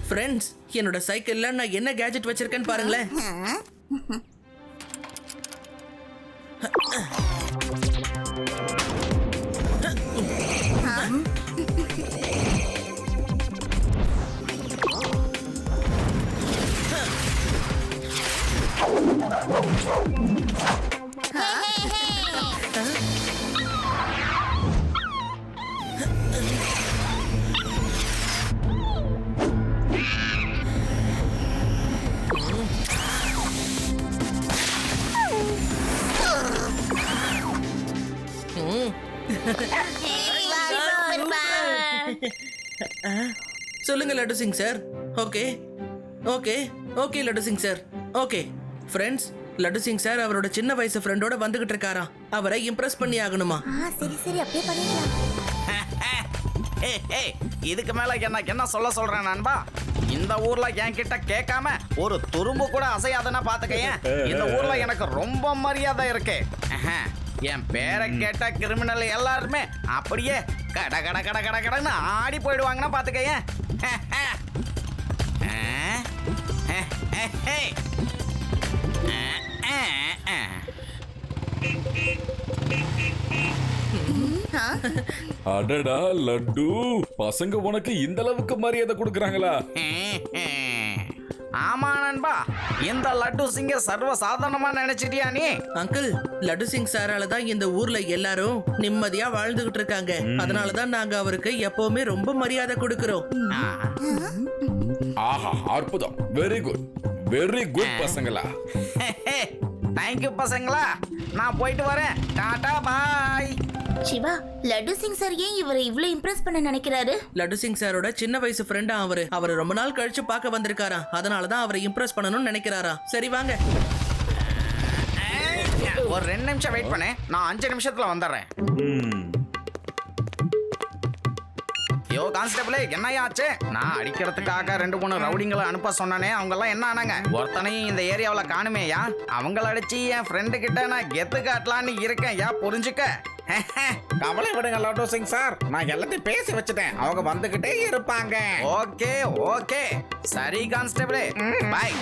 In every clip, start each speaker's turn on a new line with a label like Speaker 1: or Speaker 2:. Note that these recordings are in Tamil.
Speaker 1: ஃப்ரெண்ட்ஸ், என்னோட சைக்கிள்ல நான் என்ன கேஜெட் வச்சிருக்கேன்னு பாருங்களேன். சொல்லுங்க laddu Singh sir. Okay okay okay laddu Singh sir. Okay friends, laddu Singh sir அவரோட சின்ன வயசு ஃப்ரெண்டோட வந்துகிட்டு இருக்காராம். அவரை இம்ப்ரெஸ் பண்ணி ஆகணுமா?
Speaker 2: சரி சரி, அப்படியே பண்ணிடலாம்.
Speaker 3: இதுக்கு மேல என்ன சொல்ல சொல்றேன் நண்பா? இந்த ஊர்ல என்கிட்ட கேட்காம ஒரு துரும்பு கூட அசையாதுன்னா பாத்துக்கேன். இந்த ஊர்ல எனக்கு ரொம்ப மரியாதை இருக்கு. என் பேரை கேட்ட கிரிமினல் எல்லாருமே அப்படியே கட கட கட கட கடன்னு ஆடி போயிடுவாங்கன்னா பாத்துக்கேன்.
Speaker 4: அடடா லட்டு, பசங்க உனக்கு இந்த அளவுக்கு மரியாதை கொடுக்கறாங்களா?
Speaker 3: ஆமா நண்பா, இந்த லட்டு சிங்க சர்வ சாதாரணமா நினைச்சிட்டியா நீ?
Speaker 1: அங்கிள், லட்டு சிங் சாரால தான் இந்த ஊர்ல எல்லாரும் நிம்மதியா வாழ்ந்துகிட்டு இருக்காங்க. அதனாலதான் நாங்க அவருக்கு எப்பவுமே ரொம்ப மரியாதை கொடுக்கிறோம்.
Speaker 4: ஆஹா, அற்புதம். வெரி குட் பசங்களா.
Speaker 3: தேங்க்யூ பசங்களா, நான் போயிட்டு வரேன். டாடா பாய்.
Speaker 2: சிவா, லட்டு சிங் சார் ஏன் இவரை இவ்வளவு இம்ப்ரெஸ் பண்ண நினைக்கிறாரு?
Speaker 1: லட்டு சிங் சாரோட சின்ன வயசு ஃப்ரெண்டா அவரு ரொம்ப நாள் கழிச்சு பார்க்க வந்திருக்காராம். அதனாலதான் அவரை இம்ப்ரெஸ் பண்ணணும்னு நினைக்கிறாரா. சரி வாங்க.
Speaker 3: ஒரு 2 நிமிஷம் வெயிட் பண்ணு, நான் 5 நிமிஷத்துல வந்துடுறேன். யோ கான்ஸ்டபிளே, என்னையாச்சு? நான் அடிக்கிறதுக்காக 2-3 ரவுடிங்களை அனுப்ப சொன்னானே, அவங்க எல்லாம் என்ன ஆனாங்க? ஒருத்தனையும் இந்த ஏரியாவில் காணுமேயா? அவங்கள அடிச்சு என் ஃப்ரெண்டு கிட்ட நான் கெத்து காட்டலான்னு இருக்கேன். யா புரிஞ்சுக்க.
Speaker 5: கவலை விடுங்க லட்டு சிங் சார், நான் எல்லாத்தையும் பேசி வச்சுட்டேன். அவங்க வந்துகிட்டே இருப்பாங்க.
Speaker 3: ஓகே ஓகே, சரி கான்ஸ்டபிளே, பாய்.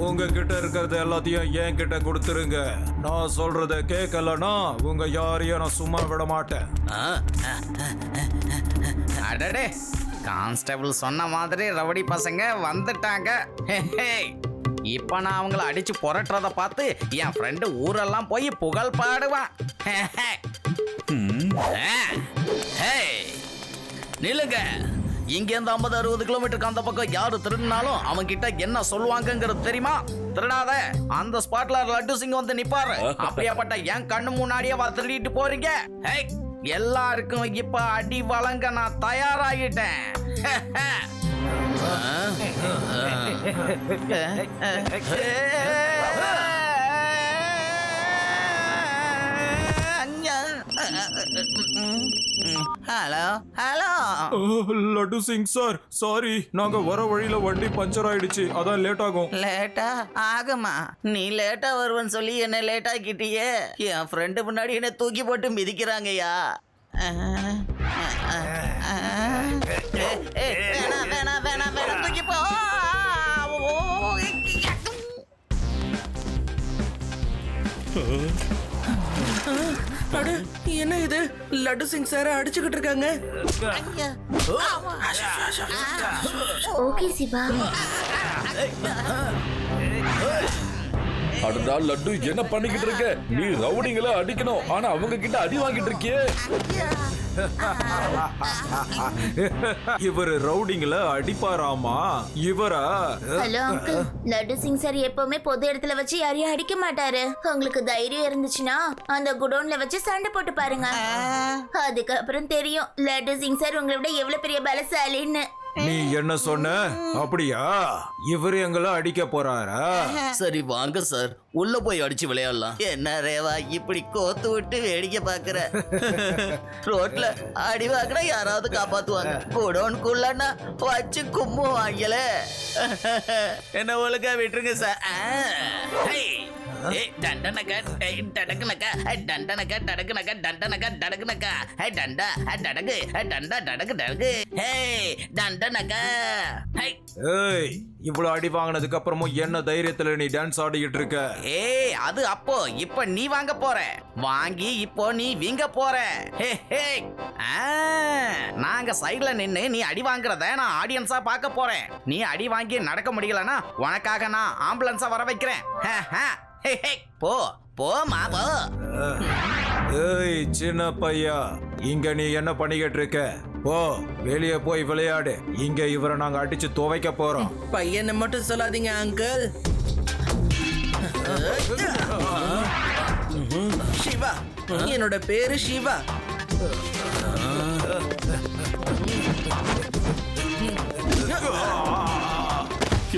Speaker 6: உங்ககிட்ட இருக்கிறது எல்லாத்தையும் என் கிட்ட கொடுத்துருங்க. நான் சொல்றத கேட்கலன்னா உங்க யாரையும் நான் சும்மா விட மாட்டேன்.
Speaker 3: அடடே, கான்ஸ்டபிள் சொன்ன மாதிரி ரவுடி பசங்க வந்துட்டாங்க. இப்ப நான் அவங்கள அடிச்சு புரட்டுறத பார்த்து என் ஃப்ரெண்டு ஊரெல்லாம் போய் புகழ் பாடுவான். நில்லுங்க, இங்கேருந்து 50-60 கிலோமீட்டருக்கு அந்த பக்கம் யாரு திருடினாலும் அவங்க கிட்ட என்ன சொல்லுவாங்கிறது தெரியுமா? திருடாத, அந்த ஸ்பாட்ல லட்டு சிங் வந்து நிப்பாரு. அப்படியாப்பட்ட என் கண்ணு முன்னாடியே திருடிட்டு போறீங்க. எல்லாருக்கும் இப்ப அடி வழங்க நான் தயாராகிட்டேன். Hello hello.
Speaker 6: Laddu Singh sir, sorry, நாங்க வர வழியில வண்டி பஞ்சர் ஆயிடுச்சு, அதான் லேட் ஆகும்.
Speaker 3: லேட்டா ஆகுமா? நீ லேட்டா வருவன்னு சொல்லி என்ன லேட் ஆக்கிட்டியே. என் ஃப்ரெண்டு முன்னாடி என்ன தூக்கி போட்டு மிதிக்கிறாங்கய்யா. வேணாம் வேணாம் வேணாம் வேணாம், தூக்கி போ.
Speaker 1: அட, என்ன இது? லட்டு சிங் சார அடிச்சுக்கிட்டு இருக்காங்க.
Speaker 2: ஓகே சிவா.
Speaker 4: அடடா லட்டு, என்ன பண்ணிக்கிட்டு இருக்க? நீ ரவுடிங்களை அடிக்கணும், ஆனா அவங்க கிட்ட அடி வாங்கிட்டு இருக்கியே.
Speaker 6: இவரு ரவுடிங்களை அடிப்பாராமா? இவரா?
Speaker 2: Hello uncle, laddu Singh sir எப்பவுமே பொது இடத்துல வச்சு யாரையும் அடிக்க மாட்டாரு. உங்களுக்கு தைரியம் இருந்துச்சுன்னா அந்த குடோன்ல வச்சு சண்டை போட்டு பாருங்க. அதுக்கப்புறம் தெரியும் லட்டு சிங் சார் உங்களை விட எவ்வளவு பெரிய பலசாலின்னு.
Speaker 6: நீ என்ன சொன்ன? அப்படியா? இவரு எங்களை அடிக்க போறாரா?
Speaker 3: சரி வாங்க சார், உள்ள போய் அடிச்சு விளையாடலாம். என்ன ரேவா இப்படி கோத்து விட்டு வேடிக்கை பாக்குற? ரோட்ல அடி வாங்கினா யாராவது காப்பாத்துவாங்க, குடோன்குள்ளன்னா வச்சு கும்மு வாங்கல. என்ன ஒழுங்கா விட்டுருங்க சார்.
Speaker 6: ஏய், இவ்வளவு அடி வாங்கினதுக்கு அப்புறமும் என்ன தைரியத்துல நீ டான்ஸ் ஆடிக்கிட்டு இருக்க?
Speaker 3: ஏய், அது அப்போ, இப்ப நீ வாங்க போற. வாங்கி இப்போ நீ வீங்க போற. ஹே, ஹே. நாங்க சைடுல நின்னு நீ அடி வாங்குறத நான் ஆடியன்ஸா பார்க்க போறேன். நீ அடி வாங்கி நடக்க முடியலனா உனக்காக நான் ஆம்புலன்ஸா வர வைக்கிறேன். ஹே, ஹே. போ போமா போ.
Speaker 6: ஏய் சின்ன பையா, இங்க நீ என்ன பண்ணிக்கிட்டு இருக்க? போ, வெளியே போய் விளையாடு. இங்க இவரை நாங்க அடிச்சு துவைக்க போறோம்.
Speaker 1: பையனை மட்டும் சொல்லாதீங்க அங்கிள். சிவா, என்னோட பேரு சிவா.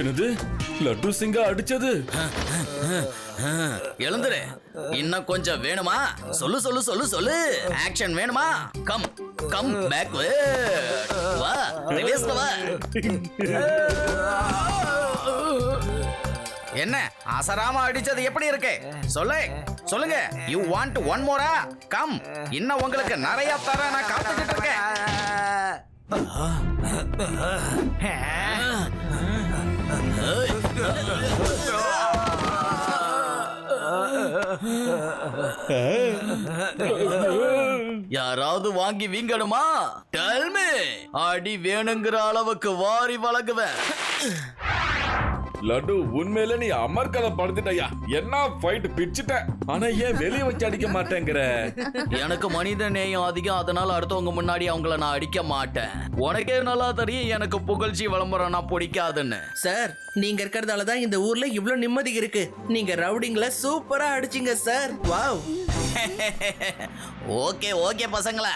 Speaker 4: என்னது லட்டு சிங்கா அடிச்சது?
Speaker 3: எழுந்துரு. இன்னும் கொஞ்சம் வேணுமா? சொல்லு சொல்லு சொல்லு சொல்லு. ஆக்ஷன் வேணுமா? Come come back. வா, ரிவர்ஸ்ல வா. என்ன அசராம அடிச்சது எப்படி இருக்கு? சொல்லுங்க. யூ வாண்ட் ஒன் மோரா? கம், இன்னும் உங்களுக்கு நிறைய தர நான் காத்துக்கிட்டு இருக்கேன். யாராவது வாங்கி வீங்கணுமா? Tell me. அடி வேணுங்கிற அளவுக்கு வாரி வழங்குவேன்.
Speaker 4: லட்டு, உண்மையில நீ அமர்க்கதை படுத்துட்டயா? என்ன ஃபைட் பிச்சுட்ட. ஆனா ஏன் வெளியே வச்சு அடிக்க மாட்டேங்கிற?
Speaker 3: எனக்கு மனித நேயம் அதிகம், அதனால அடுத்தவங்க முன்னாடி அவங்கள நான் அடிக்க மாட்டேன். உனக்கே நல்லா தெரியும் எனக்கு புகழ்ச்சி விளம்பரம் நான் பிடிக்காதுன்னு.
Speaker 1: சார், நீங்க இருக்கிறதால தான் இந்த ஊர்ல இவ்ளோ நிம்மதி இருக்கு. நீங்க ரவுடிங்ல சூப்பரா அடிச்சீங்க சார். வாவ்.
Speaker 3: ஓகே பசங்களா,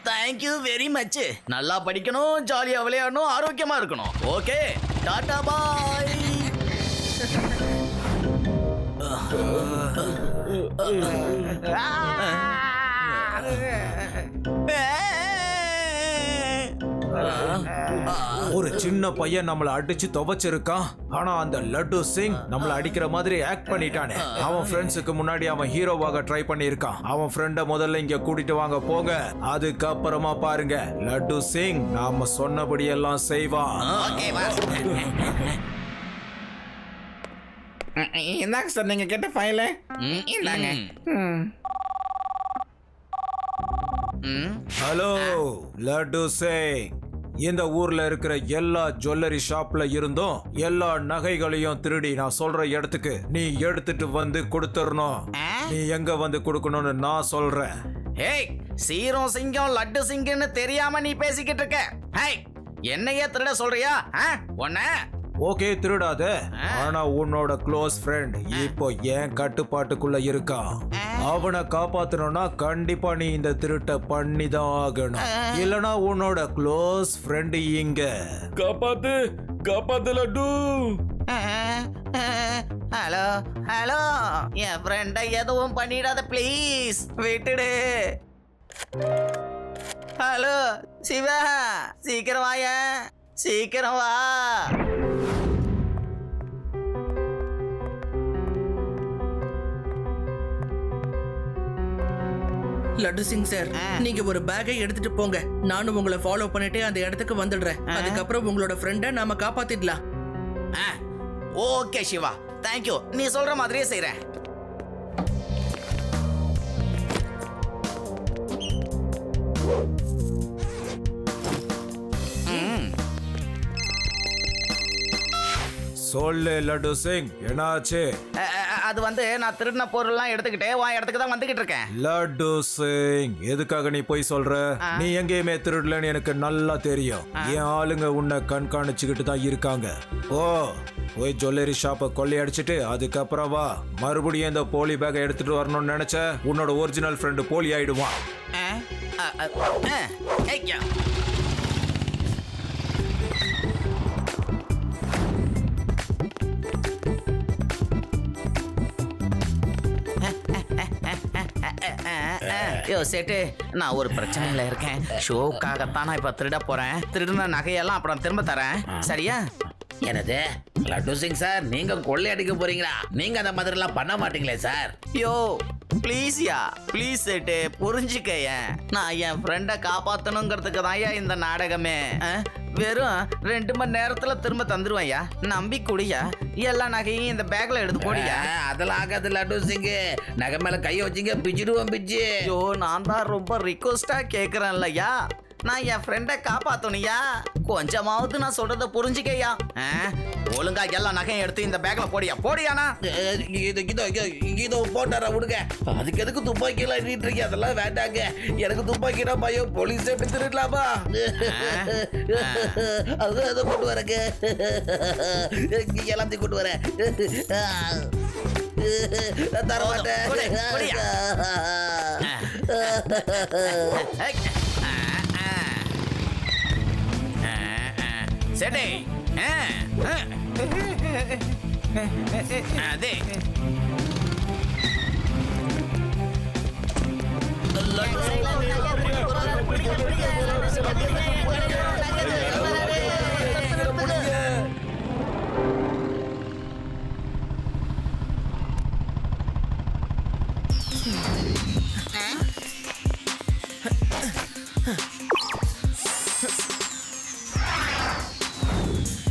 Speaker 3: தேங்க்யூ வெரி மச். நல்லா படிக்கணும், ஜாலியா விளையாடணும், ஆரோக்கியமா இருக்கணும். ஓகே, டாடா பாய்.
Speaker 6: ஒரு சின்ன பையன் நம்மள அடிச்சு துவைச்சிருக்கான். ஆனா அந்த லட்டு சிங் நம்மள அடிக்கிற மாதிரி ஆக்ட் பண்ணிட்டானே. அவன் ஃப்ரெண்ட்ஸுக்கு முன்னாடி அவன் ஹீரோவாக ட்ரை பண்ணியிருக்கான். அவன் ஃப்ரெண்ட முதல்ல இங்க கூட்டிட்டு வாங்க போங்க. அதுக்கப்புறமா பாருங்க, லட்டு சிங் நாம சொன்னபடி எல்லாம் செய்வான்.
Speaker 5: இந்தாங்க சார் நீங்க கேட்ட ஃபைல. இந்தாங்க.
Speaker 6: ஹலோ லட்டு சிங், இந்த ஊர்ல இருக்கிற எல்லா ஜுவல்லரி ஷாப்ல இருந்தும் எல்லா நகைகளையும் திருடி நான் சொல்ற இடத்துக்கு நீ எடுத்துட்டு வந்து கொடுத்துடணும். நீ எங்க வந்து கொடுக்கணும்னு நான் சொல்றேன்.
Speaker 3: ஹேய், சீரம் சிங்கம் லட்டு சிங்கம்னு தெரியாம நீ பேசிக்கிட்டு இருக்க. ஹேய், என்னையே திருட சொல்றியா? ஒன்ன
Speaker 6: ஓகே, திருடாத. ஆனா உன்னோட க்ளோஸ் ஃப்ரெண்ட் இப்போ ஏன் கட்டுப்பாட்டுக்குள்ள இருக்கான். அவனை காப்பாத்தணும்னா கண்டிப்பா நீ இந்த திருட்ட பண்ணிதான் ஆகணும். இல்லனா உன்னோட க்ளோஸ் ஃப்ரெண்ட் இங்க.
Speaker 4: காப்பாத்து லட்டு.
Speaker 3: ஹலோ, என் ஃப்ரெண்ட எதுவும் பண்ணிடாத ப்ளீஸ், விட்டுடு. ஹலோ சிவா, சீக்கிரம் வாயா, சீக்கிரம் வா.
Speaker 1: லட்டு சிங் சார், நீங்க ஒரு பேக்கை எடுத்துட்டு போங்க. நானும் உங்களை ஃபாலோ பண்ணிட்டு அந்த இடத்துக்கு வந்துடுறேன். அதுக்கப்புறம் உங்களோட ஃப்ரெண்ட நாம காப்பாத்திடலாம்.
Speaker 3: Okay Siva, thank you. நீ சொல்ற மாதிரியே செய்றேன்.
Speaker 6: சொல்லு லட்டு சிங், என்னாச்சு?
Speaker 3: அது வந்து நான் திருடின பொருள்லாம் எடுத்துக்கிட்டே உன் இடத்துக்கு தான் வந்துகிட்டு இருக்கேன்.
Speaker 6: லட்டு சிங், எதுக்காக நீ போய் சொல்ற? நீ எங்கேயுமே திருடலன்னு எனக்கு நல்லா தெரியும். என் ஆளுங்க உன்னை கண்காணிச்சுக்கிட்டு தான் இருக்காங்க. ஓ, போய் ஜுவல்லரி ஷாப்பை கொள்ளையடிச்சிட்டு அதுக்கப்புறம் வா. மறுபடியும் இந்த போலி பேக்கை எடுத்துட்டு வரணும்னு நினைச்ச உன்னோட ஒரிஜினல் ஃப்ரெண்டு போலி ஆயிடுவான்.
Speaker 3: யோ சேட்டு, நான் ஒரு பிரச்சனையில இருக்கேன். ஷோக்காகத்தான் நான் இப்ப திருட போறேன். திருடின நகையெல்லாம் அப்புறம் திரும்ப தரேன், சரியா?
Speaker 7: என்னது லட்டு சிங் சார், நீங்க கொள்ளையடிக்க போறீங்களா? நீங்க அந்த மாதிரி எல்லாம் பண்ண மாட்டீங்களே சார்.
Speaker 3: யோ ப்ளீஸ்யா, ப்ளீஸ் சேட்டு, புரிஞ்சுக்கேன். நான் என் ஃப்ரெண்டை காப்பாத்தணுங்கிறதுக்கு தான் இந்த நாடகமே. வெறும் 2 மணி நேரத்துல திரும்ப தந்துருவேன்யா, நம்பி குடியா. எல்லா நகையும் இந்த பேக்ல எடுத்து போடியா.
Speaker 7: அதெல்லாம் ஆகாது லட்டு சிங், நகை மேல கைய வச்சீங்க பிச்சிடுவோம் பிச்சு.
Speaker 3: ஐயோ, நான் தான் ரொம்ப ரிக்வஸ்டா கேக்குறேன்லையா. நான் என் ஃப்ரெண்டை காப்பாத்தணுயா, கொஞ்சமாவது நான் சொல்றத புரிஞ்சுக்கையா. ஒழுங்கா எல்லா நகையும் எடுத்து இந்த பேக்ல போடியா, போடியானா.
Speaker 7: இதோ போட்டாரா விடுங்க. அதுக்கு எதுக்கு துப்பாக்கி எல்லாம் எண்ணிட்டு இருக்கீங்க? அதெல்லாம் வேண்டாங்க, எனக்கு துப்பாக்கினா பயம். போலீஸே எடுத்துடலாமா? அதை கொண்டு வரங்க, எல்லாத்தையும் கொண்டு வரேன். தர மாட்டேன்.
Speaker 3: சேட்டே, அதே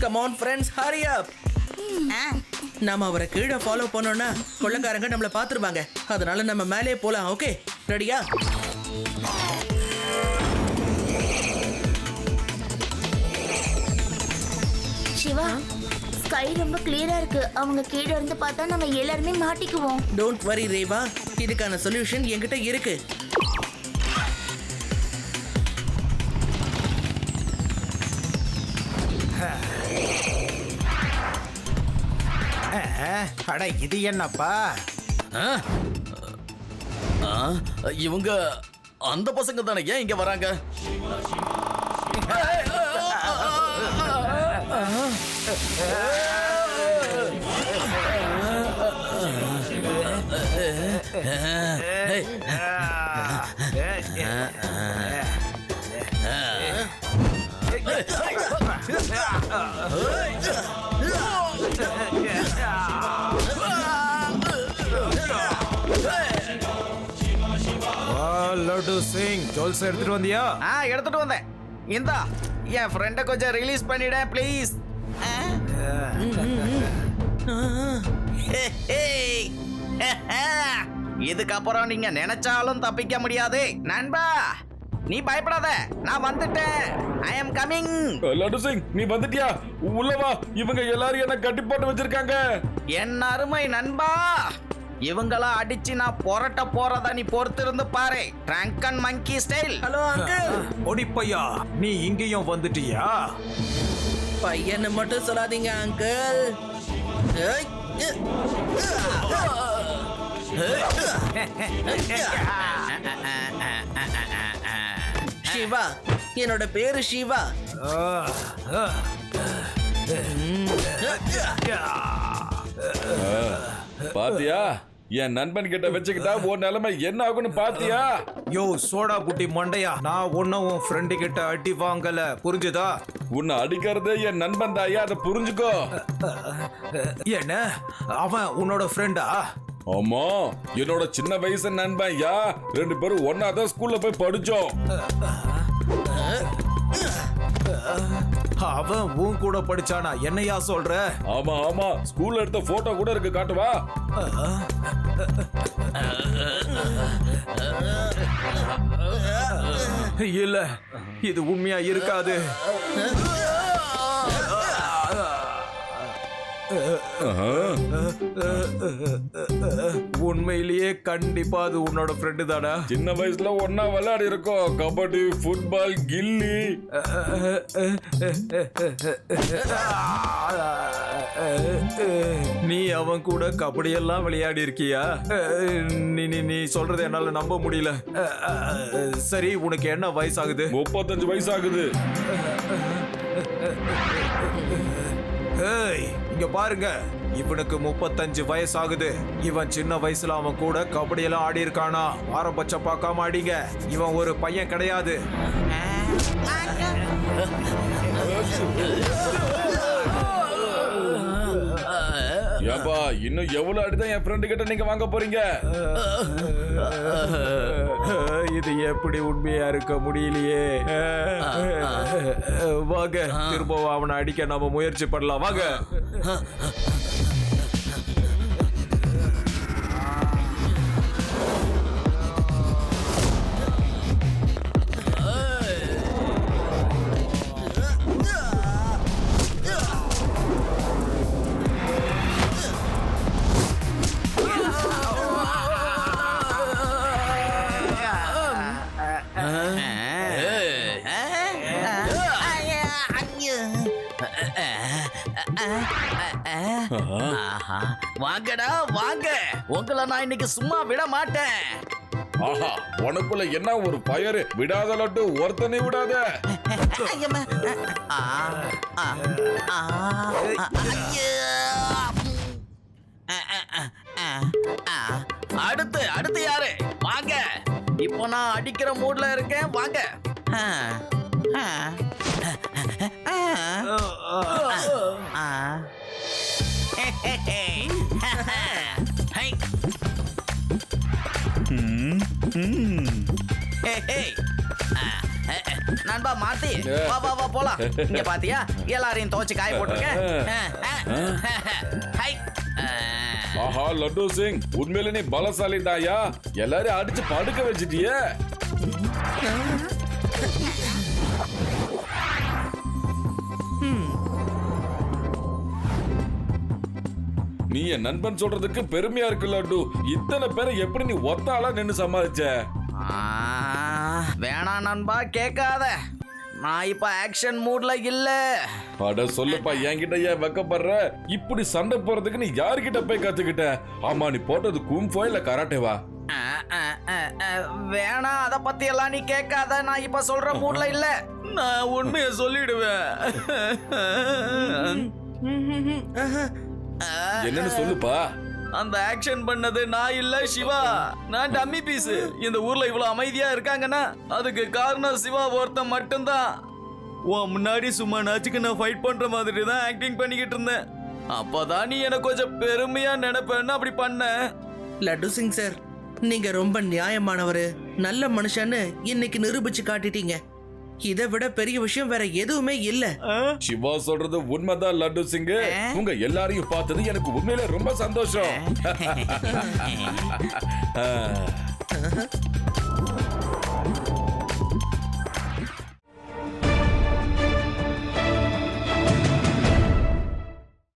Speaker 1: கம் ஆன் ஃப்ரெண்ட்ஸ், ஹரி அப். நாம அவரை கீழே ஃபாலோ பண்ணோம்னா கொள்ளைக்காரங்க நம்மள பாத்துருவாங்க. அதனால நம்ம மேலே போலாம். ஓகே, ரெடியா?
Speaker 2: சிவா, ஸ்கை ரொம்ப கிளியரா இருக்கு. அவங்க கீழே இருந்து பார்த்தா நம்ம எல்லாருமே மாட்டிக்குவோம்.
Speaker 1: டோன்ட் வரி ரேவா, இதுக்கான சொல்யூஷன் என்கிட்ட இருக்கு.
Speaker 6: அட இது என்னப்பா?
Speaker 3: இவங்க அந்த பசங்க தானே, ஏன் இங்க வராங்க?
Speaker 6: லட்டு சிங், ஜோல்ஸ் எடுத்துட்டு வந்தியா?
Speaker 3: எடுத்துட்டு வந்தேன். இந்தா, என் ஃப்ரெண்டை கொஞ்சம் ரிலீஸ் பண்ணிட ப்ளீஸ். இதுக்கப்புறம் நீங்க நினைச்சாலும் தப்பிக்க முடியாது நண்பா. நீ பயப்படாத, நான் வந்துட்டேன். ஐ அம் கமிங்.
Speaker 4: லட்டு சிங், நீ வந்துட்டியா? உள்ள வா. இவங்க எல்லாரும் என்ன கட்டி போட்டு வச்சிருக்காங்க.
Speaker 3: என் அருமை நண்பா, இவங்களா அடிச்சு நான் புரட்ட போறத நீ பொறுத்திருந்து பாரு. Drunken monkey style.
Speaker 1: Hello uncle.
Speaker 6: ஒடிப்பையா, நீ இங்கேயும் வந்துட்டியா?
Speaker 1: பையனை மட்டும் சொல்லாதீங்க அங்கிள். சிவா, என்னோட பேரு சிவா.
Speaker 4: பாத்தியா, என் நண்பன் கிட்ட வச்சுக்கிட்டா உன் நிலைமை என்ன ஆகும்னு பாத்தியா?
Speaker 6: யோ சோடா புட்டி மண்டையா, நான் ஒன்னும் உன் ஃப்ரெண்டு கிட்ட அடி வாங்கல, புரிஞ்சுதா?
Speaker 4: உன்னை அடிக்கிறதே என் நண்பன் தாயா, அதை புரிஞ்சுக்கோ.
Speaker 6: என்ன, அவன் உன்னோட ஃப்ரெண்டா?
Speaker 4: ஆமா, என்னோட சின்ன வயசு நண்பன் யா. 2 பேரும் ஒன்னாதான் ஸ்கூல்ல போய் படிச்சோம்.
Speaker 6: அவன் உன் கூட படிச்சானா? என்னையா சொல்ற?
Speaker 4: ஆமா ஆமா, ஸ்கூல்ல எடுத்த போட்டோ கூட இருக்கு, காட்டுவா?
Speaker 6: இல்ல, இது உண்மையா இருக்காது. உண்மையிலேயே கண்டிப்பா அது உன்னோட ஃப்ரெண்டு தானா?
Speaker 4: சின்ன வயசுல ஒன்னா விளையாடி இருக்கோம், கபடி, ஃபுட்பால், கில்லி.
Speaker 6: நீ அவன் கூட கபடி எல்லாம் விளையாடி இருக்கியா? நீ நீ நீ சொல்றது என்னால நம்ப முடியல. சரி, உனக்கு என்ன வயசாகுது?
Speaker 4: 35 வயசு ஆகுது.
Speaker 6: ஏய், இங்க பாருங்க, இவனுக்கு 35 வயசு ஆகுது. இவன் சின்ன வயசுல அவன் கூட கபடி எல்லாம் ஆடி இருக்கானா. ஆரம்பச்ச பார்க்காம அடிங்க. இவன் ஒரு பையன் கிடையாது.
Speaker 4: ஏப்பா இன்னும் எவ்வளவு அடிதான் என் ஃப்ரெண்டு கிட்ட நீங்க வாங்க போறீங்க?
Speaker 6: இது எப்படி உண்மையா இருக்க முடியலையே. வாங்க, திரும்பவும் அவனை அடிக்க நாம முயற்சி பண்ணலாம். வாங்க.
Speaker 3: வாங்கடா வாங்க, உங்களை நான் இன்னைக்கு சும்மா விட மாட்டேன்.
Speaker 4: ஆஹா, உனக்குள்ள என்ன ஒரு பயரு! விடாத லட்டு, ஒருத்தனை விடாத.
Speaker 3: அடுத்து அடுத்து யாரு? வாங்க, இப்போ நான் அடிக்கிற மூட்ல இருக்கேன். வாங்க. நண்பா மாத்தி, வா வா வா போலாம். இங்க பாத்தியா, எல்லாரையும் துவச்சு காய போட்டிருக்கேன்.
Speaker 4: ஆஹா லட்டு சிங், உண்மையில நீ பலசாலி தாயா. எல்லாரையும் அடிச்சு படுக்க வச்சிட்டிய. நீ என் நண்பன் சொல்றதுக்கு பெருமையா இருக்கு லட்டு. இத்தனை பேரை எப்படி நீ ஒத்தாளா நின்னு சமாளிச்ச?
Speaker 3: வேணாம் நண்பா, கேட்காத. நான் இப்ப ஆக்ஷன் மூட்ல இல்ல.
Speaker 4: அட சொல்லுப்பா, என்கிட்ட ஏன் வெக்கப்படுற? இப்படி சண்டை போறதுக்கு நீ யாருகிட்ட போய் கத்துக்கிட்ட? ஆமா, நீ போட்டது கும்ஃபோ இல்ல கராட்டேவா?
Speaker 3: வேணாம், அத பத்தி எல்லாம் நீ கேட்காத. நான் இப்ப சொல்ற மூட்ல இல்ல. நான் உண்மையை சொல்லிடுவேன்.
Speaker 4: என்னன்னு சொல்லுப்பா.
Speaker 3: அந்த ஆக்ஷன் பண்ணது நான் இல்ல, சிவா. நான் டம்மி பீஸ். இந்த ஊர்ல இவ்வளவு அமைதியா இருக்காங்கன்னா அதுக்கு காரணம் சிவா ஒருத்தன் மட்டும்தான். உன் முன்னாடி சும்மா நாச்சுக்கு நான் ஃபைட் பண்ற மாதிரி தான் ஆக்டிங் பண்ணிக்கிட்டு இருந்தேன். அப்பதான் நீ எனக்கு கொஞ்சம் பெருமையா நினைப்பேன்னு அப்படி பண்ண.
Speaker 1: லட்டு சிங் சார், நீங்க ரொம்ப நியாயமானவரு, நல்ல மனுஷன்னு இன்னைக்கு நிரூபிச்சு காட்டிட்டீங்க. இதை விட பெரிய விஷயம் வேற எதுவுமே இல்ல.
Speaker 4: சிவா சொல்றது உண்மைதான் லட்டு சிங். உங்க எல்லாரையும் பார்த்தது எனக்கு உண்மையில ரொம்ப சந்தோஷம்.